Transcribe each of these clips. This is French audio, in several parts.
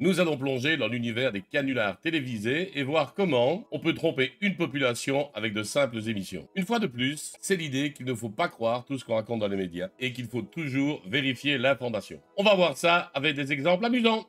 Nous allons plonger dans l'univers des canulars télévisés et voir comment on peut tromper une population avec de simples émissions. Une fois de plus, c'est l'idée qu'il ne faut pas croire tout ce qu'on raconte dans les médias et qu'il faut toujours vérifier l'information. On va voir ça avec des exemples amusants.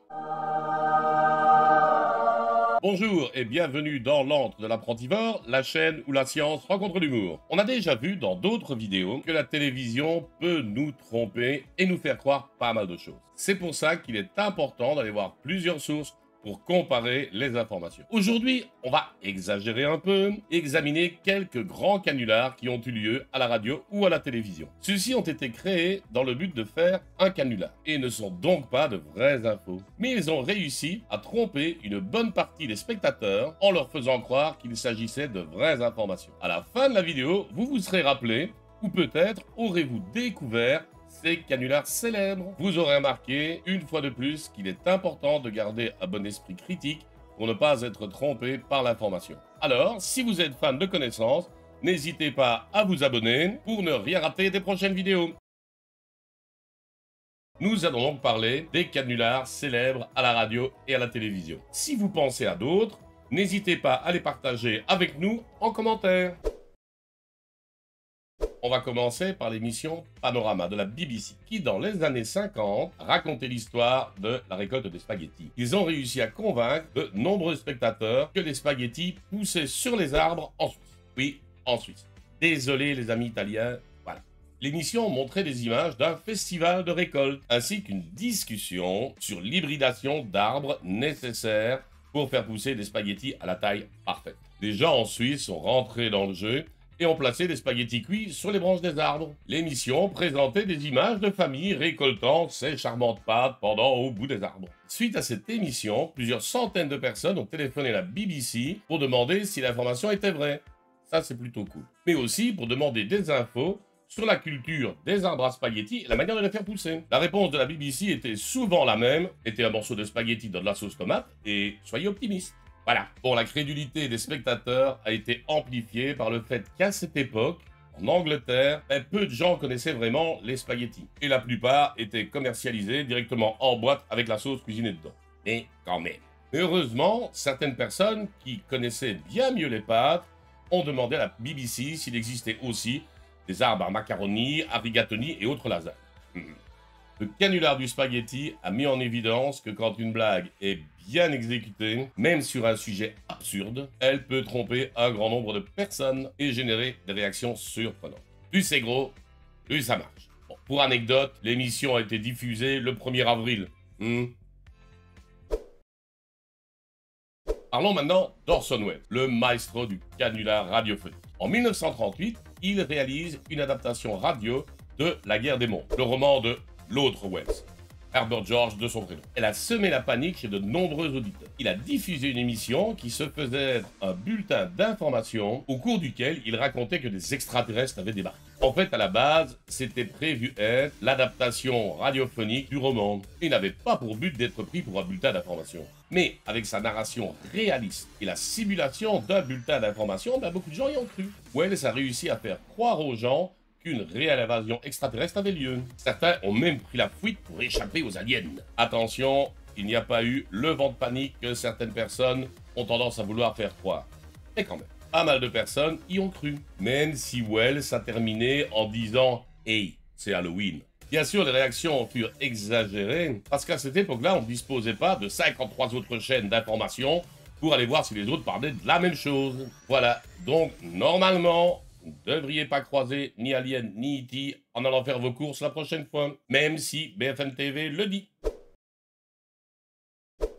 Bonjour et bienvenue dans l'antre de l'apprentivore, la chaîne où la science rencontre l'humour. On a déjà vu dans d'autres vidéos que la télévision peut nous tromper et nous faire croire pas mal de choses. C'est pour ça qu'il est important d'aller voir plusieurs sources pour comparer les informations. Aujourd'hui, on va exagérer un peu et examiner quelques grands canulars qui ont eu lieu à la radio ou à la télévision. Ceux-ci ont été créés dans le but de faire un canular et ne sont donc pas de vraies infos. Mais ils ont réussi à tromper une bonne partie des spectateurs en leur faisant croire qu'il s'agissait de vraies informations. À la fin de la vidéo, vous vous serez rappelé, ou peut-être aurez-vous découvert ces canulars célèbres. Vous aurez remarqué, une fois de plus, qu'il est important de garder un bon esprit critique pour ne pas être trompé par l'information. Alors, si vous êtes fan de connaissances, n'hésitez pas à vous abonner pour ne rien rater des prochaines vidéos. Nous allons donc parler des canulars célèbres à la radio et à la télévision. Si vous pensez à d'autres, n'hésitez pas à les partager avec nous en commentaire. On va commencer par l'émission Panorama de la BBC, qui dans les années 50 racontait l'histoire de la récolte des spaghettis. Ils ont réussi à convaincre de nombreux spectateurs que les spaghettis poussaient sur les arbres en Suisse. Oui, en Suisse. Désolé les amis italiens, voilà. L'émission montrait des images d'un festival de récolte, ainsi qu'une discussion sur l'hybridation d'arbres nécessaires pour faire pousser des spaghettis à la taille parfaite. Les gens en Suisse sont rentrés dans le jeu et ont placé des spaghettis cuits sur les branches des arbres. L'émission présentait des images de familles récoltant ces charmantes pâtes pendant au bout des arbres. Suite à cette émission, plusieurs centaines de personnes ont téléphoné à la BBC pour demander si l'information était vraie. Ça, c'est plutôt cool. Mais aussi pour demander des infos sur la culture des arbres à spaghettis et la manière de les faire pousser. La réponse de la BBC était souvent la même, était un morceau de spaghetti dans de la sauce tomate, et soyez optimistes. Voilà. Bon, la crédulité des spectateurs a été amplifiée par le fait qu'à cette époque, en Angleterre, peu de gens connaissaient vraiment les spaghettis. Et la plupart étaient commercialisés directement en boîte avec la sauce cuisinée dedans. Mais quand même. Heureusement, certaines personnes qui connaissaient bien mieux les pâtes ont demandé à la BBC s'il existait aussi des arbres à macaroni, à rigatoni et autres lasagnes. Le canular du spaghetti a mis en évidence que quand une blague est bien exécutée, même sur un sujet absurde, elle peut tromper un grand nombre de personnes et générer des réactions surprenantes. Plus c'est gros, plus ça marche. Bon, pour anecdote, l'émission a été diffusée le 1er avril. Parlons maintenant d'Orson Welles, le maestro du canular radiophonique. En 1938, il réalise une adaptation radio de La Guerre des Mondes, le roman de l'autre Welles, Herbert George de son prénom. Elle a semé la panique chez de nombreux auditeurs. Il a diffusé une émission qui se faisait être un bulletin d'information au cours duquel il racontait que des extraterrestres avaient débarqué. En fait, à la base, c'était prévu être l'adaptation radiophonique du roman. Il n'avait pas pour but d'être pris pour un bulletin d'information. Mais avec sa narration réaliste et la simulation d'un bulletin d'information, beaucoup de gens y ont cru. Welles a réussi à faire croire aux gens qu'une réelle invasion extraterrestre avait lieu. Certains ont même pris la fuite pour échapper aux aliens. Attention, il n'y a pas eu le vent de panique que certaines personnes ont tendance à vouloir faire croire. Et quand même, pas mal de personnes y ont cru. Même si Welles a terminé en disant « Hey, c'est Halloween ». Bien sûr, les réactions furent exagérées, parce qu'à cette époque-là, on ne disposait pas de 53 autres chaînes d'information pour aller voir si les autres parlaient de la même chose. Voilà, donc normalement, vous ne devriez pas croiser ni Alien ni E.T. en allant faire vos courses la prochaine fois, même si BFM TV le dit.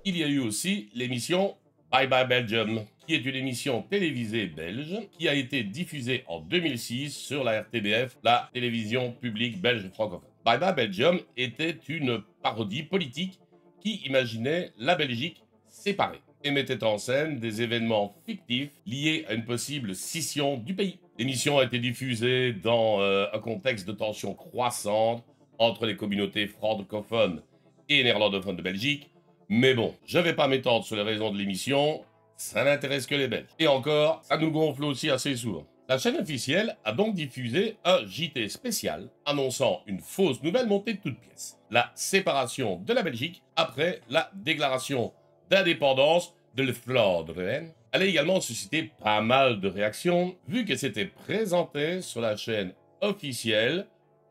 Il y a eu aussi l'émission Bye Bye Belgium, qui est une émission télévisée belge qui a été diffusée en 2006 sur la RTBF, la télévision publique belge francophone. Bye Bye Belgium était une parodie politique qui imaginait la Belgique séparée et mettait en scène des événements fictifs liés à une possible scission du pays. L'émission a été diffusée dans un contexte de tension croissante entre les communautés francophones et néerlandophones de Belgique. Mais bon, je vais pas m'étendre sur les raisons de l'émission, ça n'intéresse que les Belges. Et encore, ça nous gonfle aussi assez souvent. La chaîne officielle a donc diffusé un JT spécial annonçant une fausse nouvelle montée de toutes pièces. La séparation de la Belgique après la déclaration d'indépendance de l'Flandre. Elle a également suscité pas mal de réactions vu qu'elle s'était présentée sur la chaîne officielle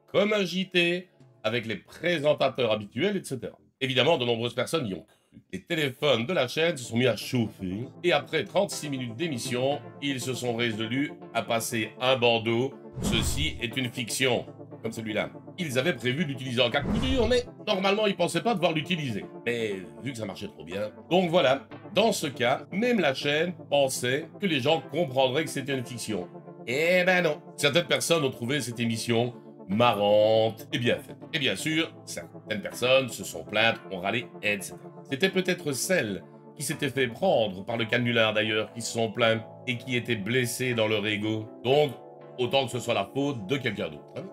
comme un JT avec les présentateurs habituels, etc. Évidemment, de nombreuses personnes y ont cru. Les téléphones de la chaîne se sont mis à chauffer et après 36 minutes d'émission, ils se sont résolus à passer un bandeau. Ceci est une fiction, comme celui-là. Ils avaient prévu d'utiliser en cas de coup dur, mais normalement ils pensaient pas devoir l'utiliser. Mais vu que ça marchait trop bien. Donc voilà, dans ce cas, même la chaîne pensait que les gens comprendraient que c'était une fiction. Eh ben non. Certaines personnes ont trouvé cette émission marrante et bien faite. Et bien sûr, certaines personnes se sont plaintes, ont râlé, etc. C'était peut-être celles qui s'étaient fait prendre par le canular d'ailleurs, qui se sont plaints et qui étaient blessés dans leur ego. Donc, autant que ce soit la faute de quelqu'un d'autre.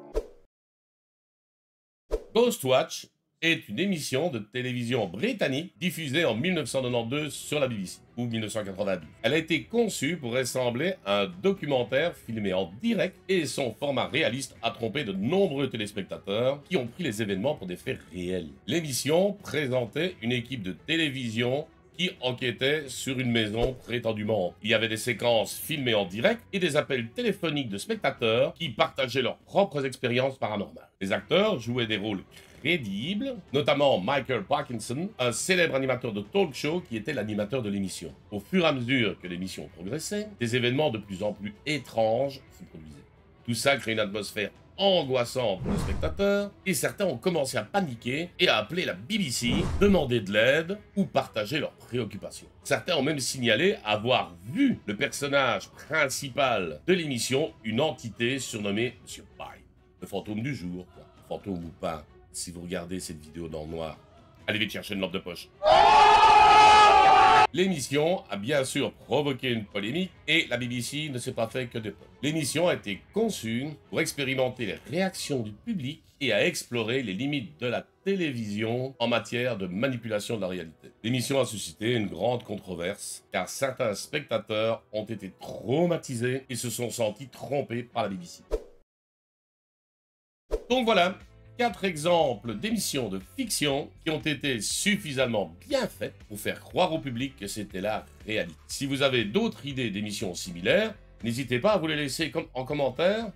Ghostwatch est une émission de télévision britannique diffusée en 1992 sur la BBC, ou 1992. Elle a été conçue pour ressembler à un documentaire filmé en direct et son format réaliste a trompé de nombreux téléspectateurs qui ont pris les événements pour des faits réels. L'émission présentait une équipe de télévision qui enquêtait sur une maison prétendument. Il y avait des séquences filmées en direct et des appels téléphoniques de spectateurs qui partageaient leurs propres expériences paranormales. Les acteurs jouaient des rôles crédibles, notamment Michael Parkinson, un célèbre animateur de talk show qui était l'animateur de l'émission. Au fur et à mesure que l'émission progressait, des événements de plus en plus étranges se produisaient. Tout ça crée une atmosphère angoissante pour les spectateurs, et certains ont commencé à paniquer et à appeler la BBC, demander de l'aide ou partager leurs préoccupations. Certains ont même signalé avoir vu le personnage principal de l'émission, une entité surnommée Monsieur Pye, le fantôme du jour, quoi. Fantôme ou pas, si vous regardez cette vidéo dans le noir, allez vite chercher une lampe de poche. L'émission a bien sûr provoqué une polémique et la BBC ne s'est pas fait que de peur. L'émission a été conçue pour expérimenter les réactions du public et à explorer les limites de la télévision en matière de manipulation de la réalité. L'émission a suscité une grande controverse car certains spectateurs ont été traumatisés et se sont sentis trompés par la BBC. Donc voilà, 4 exemples d'émissions de fiction qui ont été suffisamment bien faites pour faire croire au public que c'était la réalité. Si vous avez d'autres idées d'émissions similaires, n'hésitez pas à vous les laisser en commentaire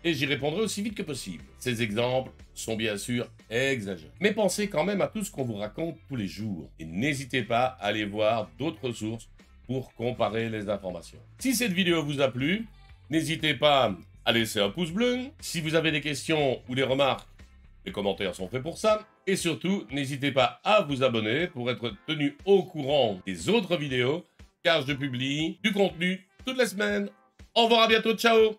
et j'y répondrai aussi vite que possible. Ces exemples sont bien sûr exagérés. Mais pensez quand même à tout ce qu'on vous raconte tous les jours et n'hésitez pas à aller voir d'autres sources pour comparer les informations. Si cette vidéo vous a plu, n'hésitez pas à laisser un pouce bleu. Si vous avez des questions ou des remarques, les commentaires sont faits pour ça. Et surtout, n'hésitez pas à vous abonner pour être tenu au courant des autres vidéos, car je publie du contenu toutes les semaines. Au revoir, à bientôt, ciao!